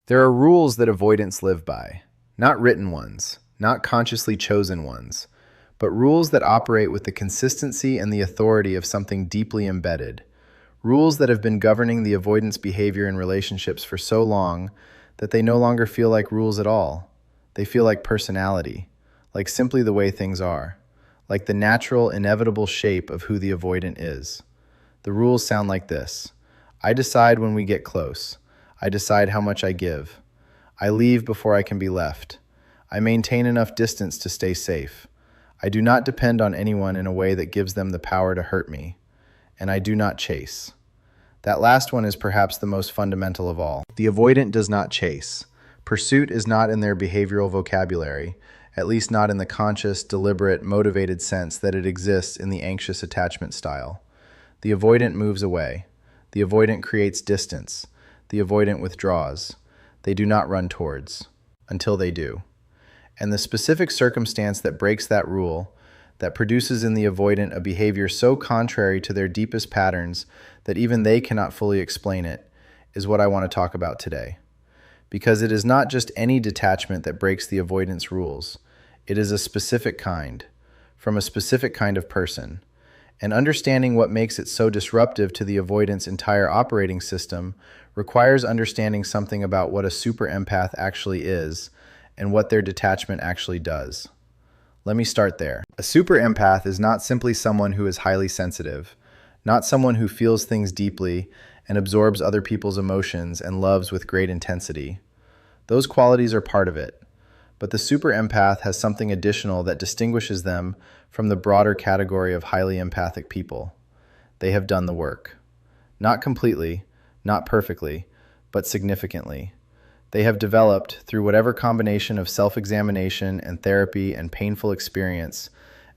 There are rules that avoidants live by, not written ones, not consciously chosen ones, but rules that operate with the consistency and the authority of something deeply embedded. Rules that have been governing the avoidance behavior in relationships for so long that they no longer feel like rules at all. They feel like personality, like simply the way things are, like the natural, inevitable shape of who the avoidant is. The rules sound like this: I decide when we get close. I decide how much I give. I leave before I can be left. I maintain enough distance to stay safe. I do not depend on anyone in a way that gives them the power to hurt me. And I do not chase. That last one is perhaps the most fundamental of all. The avoidant does not chase. Pursuit is not in their behavioral vocabulary, at least not in the conscious, deliberate, motivated sense that it exists in the anxious attachment style. The avoidant moves away. The avoidant creates distance. The avoidant withdraws. They do not run towards, until they do. And the specific circumstance that breaks that rule, that produces in the avoidant a behavior so contrary to their deepest patterns that even they cannot fully explain it, is what I want to talk about today. Because it is not just any detachment that breaks the avoidance rules. It is a specific kind, from a specific kind of person. And understanding what makes it so disruptive to the avoidant's entire operating system requires understanding something about what a super empath actually is and what their detachment actually does. Let me start there. A super empath is not simply someone who is highly sensitive, not someone who feels things deeply and absorbs other people's emotions and loves with great intensity. Those qualities are part of it. But the super empath has something additional that distinguishes them from the broader category of highly empathic people. They have done the work. Not completely, not perfectly, but significantly. They have developed, through whatever combination of self-examination and therapy and painful experience,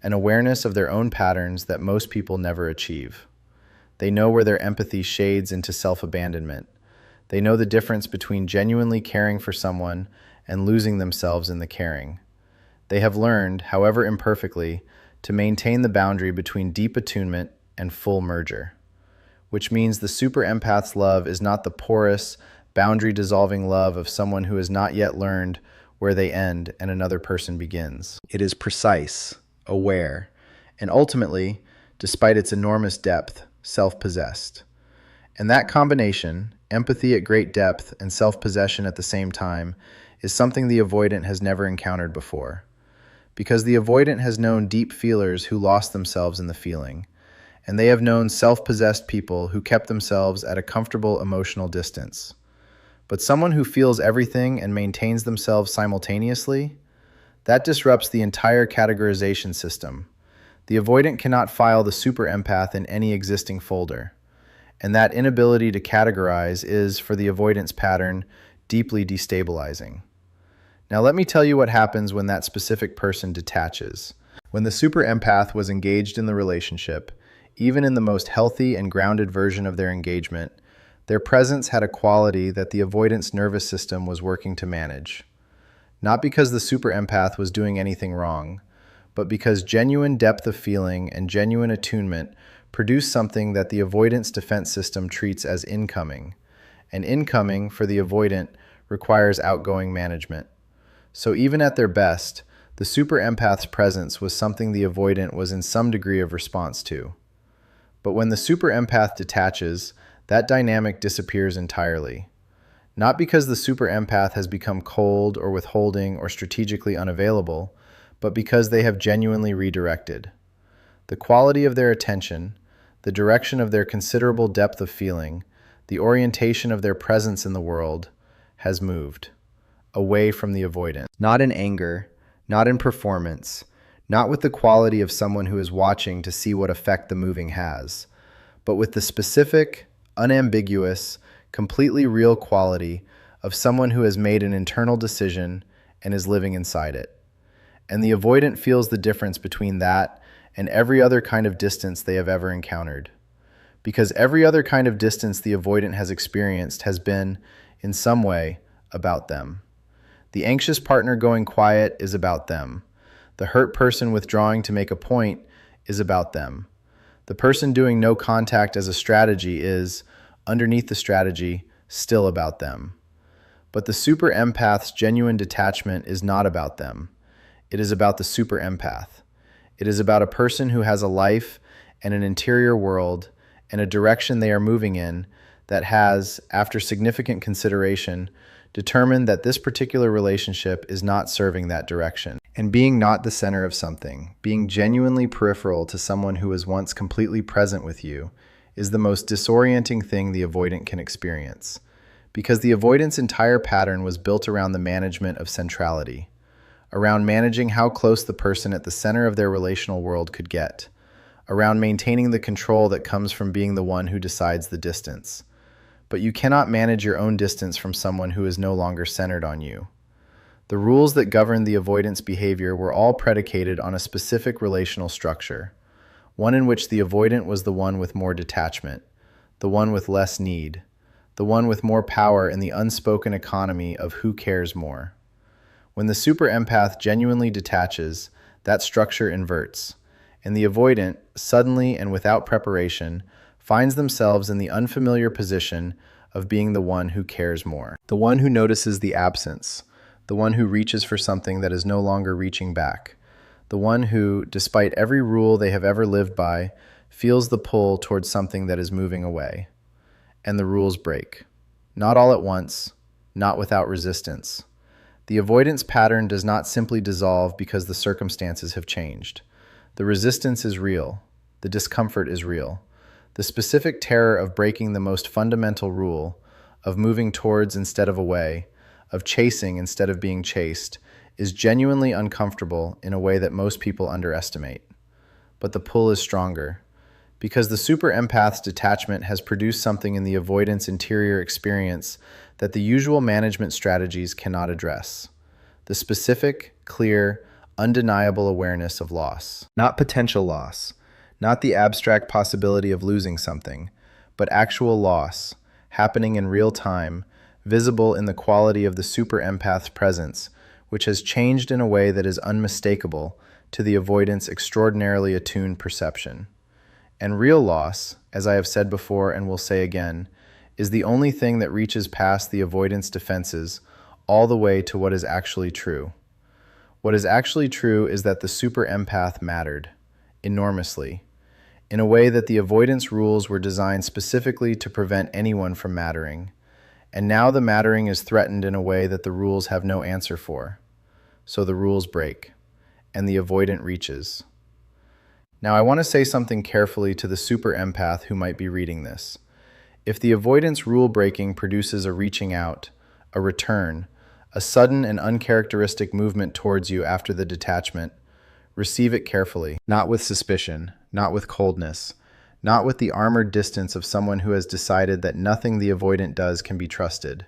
an awareness of their own patterns that most people never achieve. They know where their empathy shades into self-abandonment. They know the difference between genuinely caring for someone and losing themselves in the caring. They have learned, however imperfectly, to maintain the boundary between deep attunement and full merger. Which means the super empath's love is not the porous, boundary-dissolving love of someone who has not yet learned where they end and another person begins. It is precise, aware, and ultimately, despite its enormous depth, self-possessed. And that combination, empathy at great depth and self-possession at the same time, is something the avoidant has never encountered before. Because the avoidant has known deep feelers who lost themselves in the feeling, and they have known self-possessed people who kept themselves at a comfortable emotional distance. But someone who feels everything and maintains themselves simultaneously, that disrupts the entire categorization system. The avoidant cannot file the super empath in any existing folder. And that inability to categorize is, for the avoidance pattern, deeply destabilizing. Now let me tell you what happens when that specific person detaches. When the super empath was engaged in the relationship, even in the most healthy and grounded version of their engagement, their presence had a quality that the avoidance nervous system was working to manage. Not because the super empath was doing anything wrong, but because genuine depth of feeling and genuine attunement produce something that the avoidance defense system treats as incoming. And incoming, for the avoidant, requires outgoing management. So even at their best, the super empath's presence was something the avoidant was in some degree of response to. But when the super empath detaches, that dynamic disappears entirely. Not because the super empath has become cold or withholding or strategically unavailable, but because they have genuinely redirected. The quality of their attention, the direction of their considerable depth of feeling, the orientation of their presence in the world, has moved away from the avoidant. Not in anger, not in performance, not with the quality of someone who is watching to see what effect the moving has, but with the specific, unambiguous, completely real quality of someone who has made an internal decision and is living inside it. And the avoidant feels the difference between that and every other kind of distance they have ever encountered. Because every other kind of distance the avoidant has experienced has been, in some way, about them. The anxious partner going quiet is about them. The hurt person withdrawing to make a point is about them. The person doing no contact as a strategy is, underneath the strategy, still about them. But the super empath's genuine detachment is not about them. It is about the super empath. It is about a person who has a life and an interior world and a direction they are moving in that has, after significant consideration, determined that this particular relationship is not serving that direction. And being not the center of something, being genuinely peripheral to someone who was once completely present with you, is the most disorienting thing the avoidant can experience. Because the avoidant's entire pattern was built around the management of centrality, around managing how close the person at the center of their relational world could get, around maintaining the control that comes from being the one who decides the distance. But you cannot manage your own distance from someone who is no longer centered on you. The rules that governed the avoidance behavior were all predicated on a specific relational structure, one in which the avoidant was the one with more detachment, the one with less need, the one with more power in the unspoken economy of who cares more. When the super empath genuinely detaches, that structure inverts, and the avoidant, suddenly and without preparation, finds themselves in the unfamiliar position of being the one who cares more, the one who notices the absence, the one who reaches for something that is no longer reaching back, the one who, despite every rule they have ever lived by, feels the pull towards something that is moving away. And the rules break. Not all at once, not without resistance. The avoidance pattern does not simply dissolve because the circumstances have changed. The resistance is real. The discomfort is real. The specific terror of breaking the most fundamental rule, of moving towards instead of away, of chasing instead of being chased, is genuinely uncomfortable in a way that most people underestimate. But the pull is stronger, because the super empath's detachment has produced something in the avoidance interior experience that the usual management strategies cannot address. The specific, clear, undeniable awareness of loss. Not potential loss, not the abstract possibility of losing something, but actual loss, happening in real time, visible in the quality of the super empath's presence, which has changed in a way that is unmistakable to the avoidant's extraordinarily attuned perception. And real loss, as I have said before and will say again, is the only thing that reaches past the avoidance defenses all the way to what is actually true. What is actually true is that the super empath mattered, enormously, in a way that the avoidance rules were designed specifically to prevent anyone from mattering. And now the mattering is threatened in a way that the rules have no answer for. So the rules break, and the avoidant reaches. Now I want to say something carefully to the super empath who might be reading this. If the avoidance rule breaking produces a reaching out, a return, a sudden and uncharacteristic movement towards you after the detachment, receive it carefully, not with suspicion, not with coldness, not with the armored distance of someone who has decided that nothing the avoidant does can be trusted,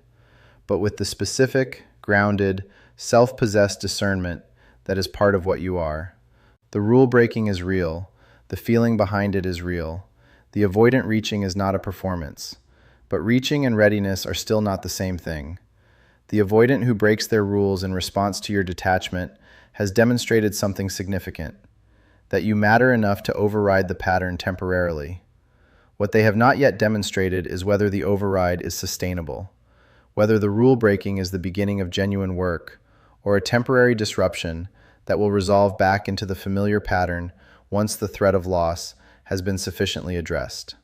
but with the specific, grounded, self-possessed discernment that is part of what you are. The rule breaking is real. The feeling behind it is real. The avoidant reaching is not a performance, but reaching and readiness are still not the same thing. The avoidant who breaks their rules in response to your detachment has demonstrated something significant, that you matter enough to override the pattern temporarily. What they have not yet demonstrated is whether the override is sustainable, whether the rule breaking is the beginning of genuine work, or a temporary disruption that will resolve back into the familiar pattern once the threat of loss has been sufficiently addressed.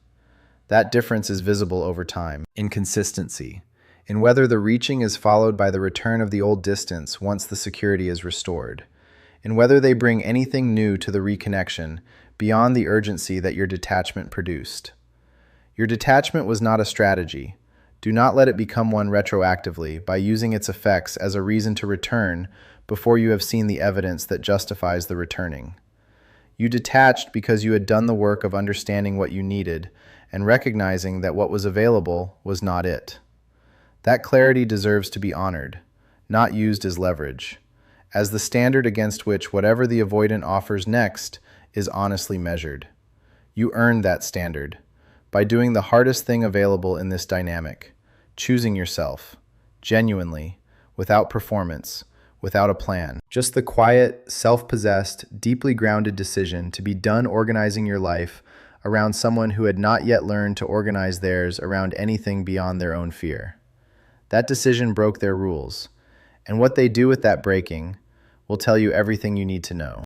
That difference is visible over time, in consistency, in whether the reaching is followed by the return of the old distance once the security is restored, in whether they bring anything new to the reconnection beyond the urgency that your detachment produced. Your detachment was not a strategy. Do not let it become one retroactively by using its effects as a reason to return before you have seen the evidence that justifies the returning. You detached because you had done the work of understanding what you needed and recognizing that what was available was not it. That clarity deserves to be honored, not used as leverage, as the standard against which whatever the avoidant offers next is honestly measured. You earned that standard by doing the hardest thing available in this dynamic, choosing yourself, genuinely, without performance, without a plan. Just the quiet, self-possessed, deeply grounded decision to be done organizing your life around someone who had not yet learned to organize theirs around anything beyond their own fear. That decision broke their rules, and what they do with that breaking will tell you everything you need to know.